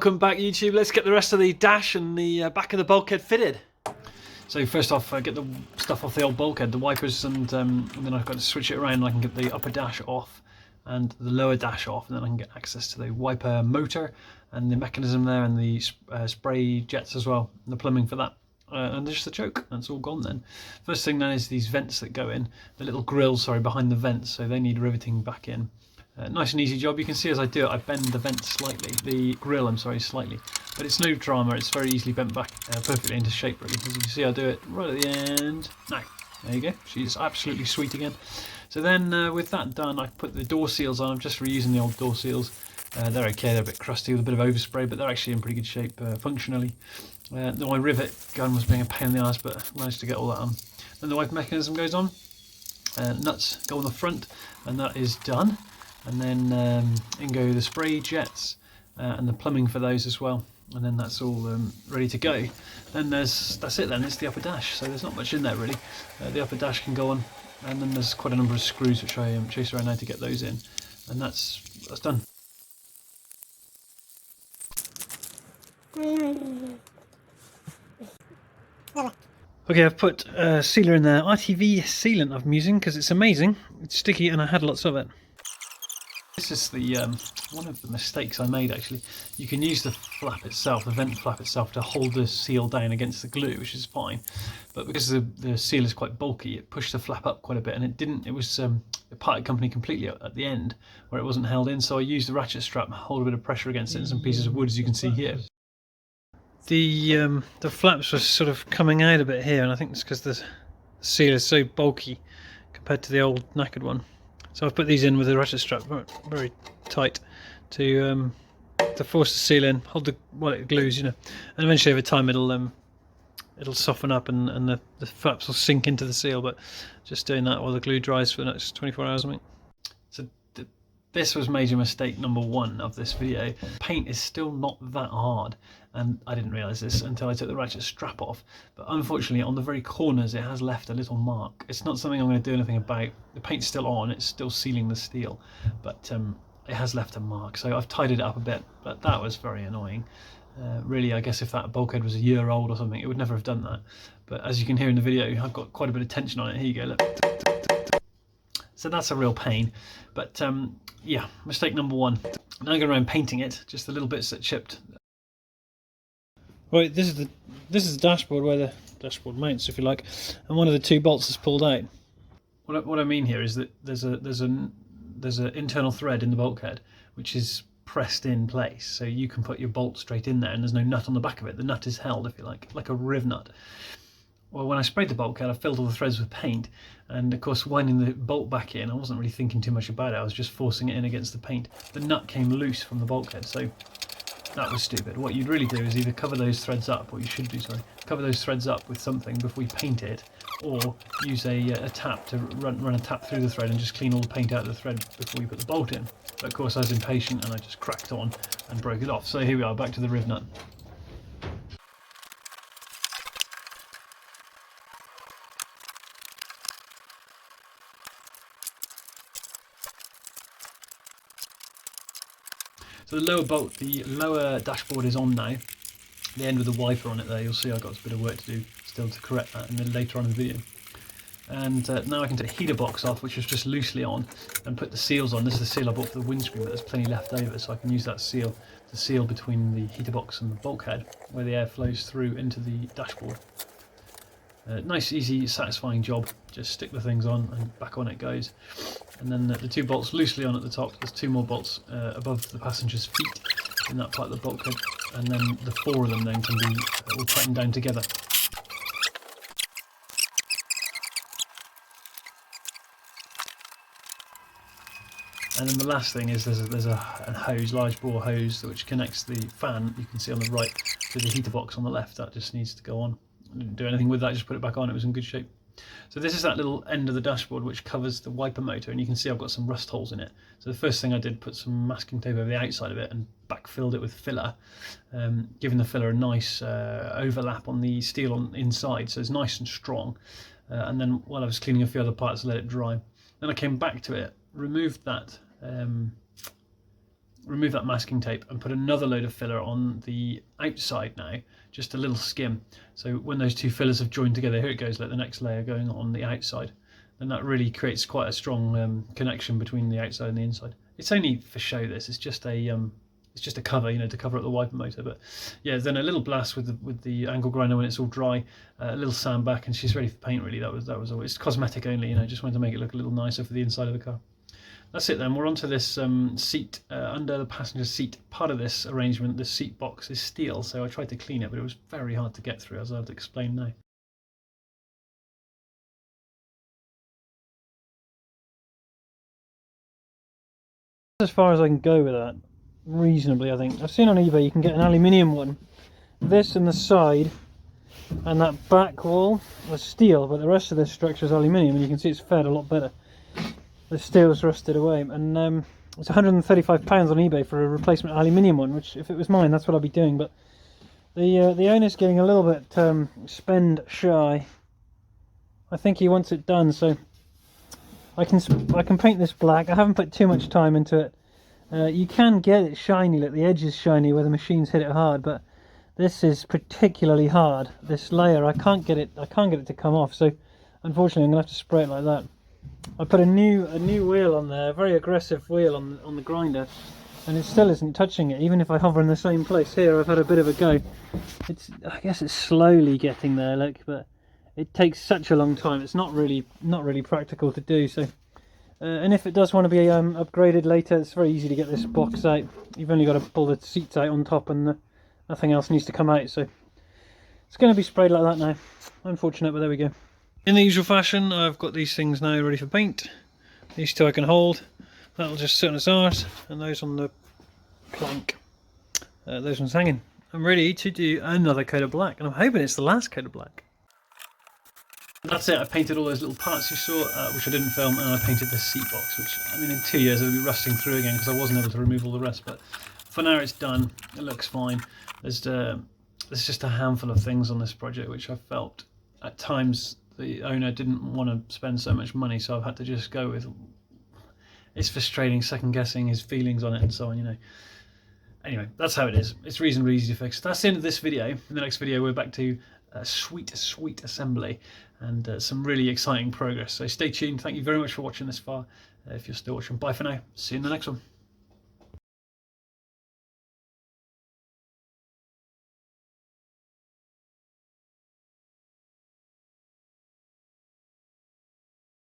Welcome back, YouTube. Let's get the rest of the dash and the back of the bulkhead fitted. So first off, get the stuff off the old bulkhead, the wipers, and then I've got to switch it around and I can get the upper dash off and the lower dash off, and then I can get access to the wiper motor and the mechanism there and the spray jets as well, and the plumbing for that. And just the choke, that's all gone then. First thing then is these vents that go in, the little grills, sorry, behind the vents, so they need riveting back in. Nice and easy job. You can see as I do it, I bend the vent slightly, the grill, I'm sorry, slightly, but it's no drama. It's very easily bent back perfectly into shape, really. As you can see, I do it right at the end. Now, there you go. She's absolutely sweet again. So then, with that done, I put the door seals on. I'm just reusing the old door seals. They're okay. They're a bit crusty with a bit of overspray, but they're actually in pretty good shape functionally. My rivet gun was being a pain in the ass, but I managed to get all that on. Then the wiper mechanism goes on. Nuts go on the front, and that is done. And then in go the spray jets and the plumbing for those as well, and then that's all ready to go. Then that's it then, it's the upper dash, so there's not much in there really. The upper dash can go on, and then there's quite a number of screws which I chase around now to get those in, and that's done. Okay, I've put a sealer in there, RTV sealant I'm using because it's amazing, it's sticky and I had lots of it. This is the one of the mistakes I made actually. You can use the flap itself, the vent flap itself, to hold the seal down against the glue, which is fine. But because the seal is quite bulky, it pushed the flap up quite a bit, and it was it parted company completely at the end where it wasn't held in. So I used the ratchet strap, hold a bit of pressure against it, and some pieces of wood, as you can see here. The flaps were sort of coming out a bit here, and I think it's because the seal is so bulky compared to the old knackered one. So I've put these in with a ratchet strap very tight to force the seal in, hold while it glues, you know, and eventually over time it'll soften up and the flaps will sink into the seal. But just doing that while the glue dries for the next 24 hours, I think. So this was major mistake number one of this video. Paint is still not that hard, and I didn't realise this until I took the ratchet strap off, but unfortunately on the very corners it has left a little mark. It's not something I'm going to do anything about. The paint's still on, it's still sealing the steel, but it has left a mark, so I've tidied it up a bit, but that was very annoying. Really, I guess if that bulkhead was a year old or something, it would never have done that. But as you can hear in the video, I've got quite a bit of tension on it. Here you go, look. So that's a real pain, but yeah, mistake number one. Now I'm going around painting it, just the little bits that chipped. Right, this is the dashboard where the dashboard mounts, if you like, and one of the two bolts is pulled out. What I mean here is that there's an internal thread in the bulkhead which is pressed in place, so you can put your bolt straight in there, and there's no nut on the back of it. The nut is held, if you like a riv nut. Well, when I sprayed the bulkhead, I filled all the threads with paint, and of course winding the bolt back in, I wasn't really thinking too much about it, I was just forcing it in against the paint. The nut came loose from the bulkhead, so that was stupid. What you'd really do is either cover those threads up, what you should do, sorry, cover those threads up with something before you paint it, or use a tap to run a tap through the thread and just clean all the paint out of the thread before you put the bolt in. But of course I was impatient and I just cracked on and broke it off. So here we are, back to the riv nut. So the lower dashboard is on now. The end with the wiper on it there, you'll see I've got a bit of work to do still to correct that and then later on in the video. And now I can take the heater box off, which was just loosely on, and put the seals on. This is the seal I bought for the windscreen, but there's plenty left over, so I can use that seal to seal between the heater box and the bulkhead, where the air flows through into the dashboard. Nice, easy, satisfying job. Just stick the things on and back on it goes. And then the two bolts loosely on at the top. There's two more bolts above the passenger's feet in that part of the bulkhead, and then the four of them then can be all tightened down together. And then the last thing is there's a hose, large bore hose, which connects the fan you can see on the right to the heater box on the left. That just needs to go on. I didn't do anything with that, just put it back on. It was in good shape. So this is that little end of the dashboard which covers the wiper motor, and you can see I've got some rust holes in it. So the first thing I did, put some masking tape over the outside of it and backfilled it with filler, giving the filler a nice overlap on the steel on inside, so it's nice and strong. And then while I was cleaning a few other parts, I let it dry. Then I came back to it, removed that remove that masking tape and put another load of filler on the outside now, just a little skim. So when those two fillers have joined together, here it goes, like the next layer going on the outside, and that really creates quite a strong connection between the outside and the inside. It's only for show, this. It's just a cover, you know, to cover up the wiper motor. But yeah, then a little blast with the angle grinder when it's all dry, a little sand back, and she's ready for paint. Really, that was all. It's cosmetic only, you know. Just wanted to make it look a little nicer for the inside of the car. That's it then. We're onto this seat under the passenger seat. Part of this arrangement, the seat box is steel, so I tried to clean it, but it was very hard to get through, as I'll explain now. As far as I can go with that, reasonably, I think. I've seen on eBay you can get an aluminium one. This and the side and that back wall was steel, but the rest of this structure is aluminium, and you can see it's fared a lot better. The steel's rusted away, and it's £135 on eBay for a replacement aluminium one, which if it was mine, that's what I'd be doing. But the owner's getting a little bit spend shy. I think he wants it done, so I can paint this black. I haven't put too much time into it. You can get it shiny, like the edge is shiny where the machines hit it hard, but this is particularly hard. This layer, I can't get it to come off, so unfortunately I'm gonna have to spray it like that. I put a new wheel on there, a very aggressive wheel on the grinder, and it still isn't touching it. Even if I hover in the same place here, I've had a bit of a go. I guess it's slowly getting there, look, but it takes such a long time. It's not really practical to do. So, and if it does want to be upgraded later, it's very easy to get this box out. You've only got to pull the seats out on top, and nothing else needs to come out. So it's going to be sprayed like that now. Unfortunate, but there we go. In the usual fashion, I've got these things now ready for paint. These two I can hold. That'll just sit on its arse, and those on the plank. Those ones hanging. I'm ready to do another coat of black, and I'm hoping it's the last coat of black. That's it. I painted all those little parts you saw, which I didn't film, and I painted the seat box, which, I mean, in 2 years it'll be rusting through again because I wasn't able to remove all the rest. But for now it's done. It looks fine. There's just a handful of things on this project which I felt at times the owner didn't want to spend so much money, so I've had to just go with. It's frustrating, second guessing his feelings on it and so on, you know. Anyway, that's how it is. It's reasonably easy to fix. That's the end of this video. In the next video we're back to sweet assembly and some really exciting progress. So stay tuned. Thank you very much for watching this far. If you're still watching, bye for now. See you in the next one.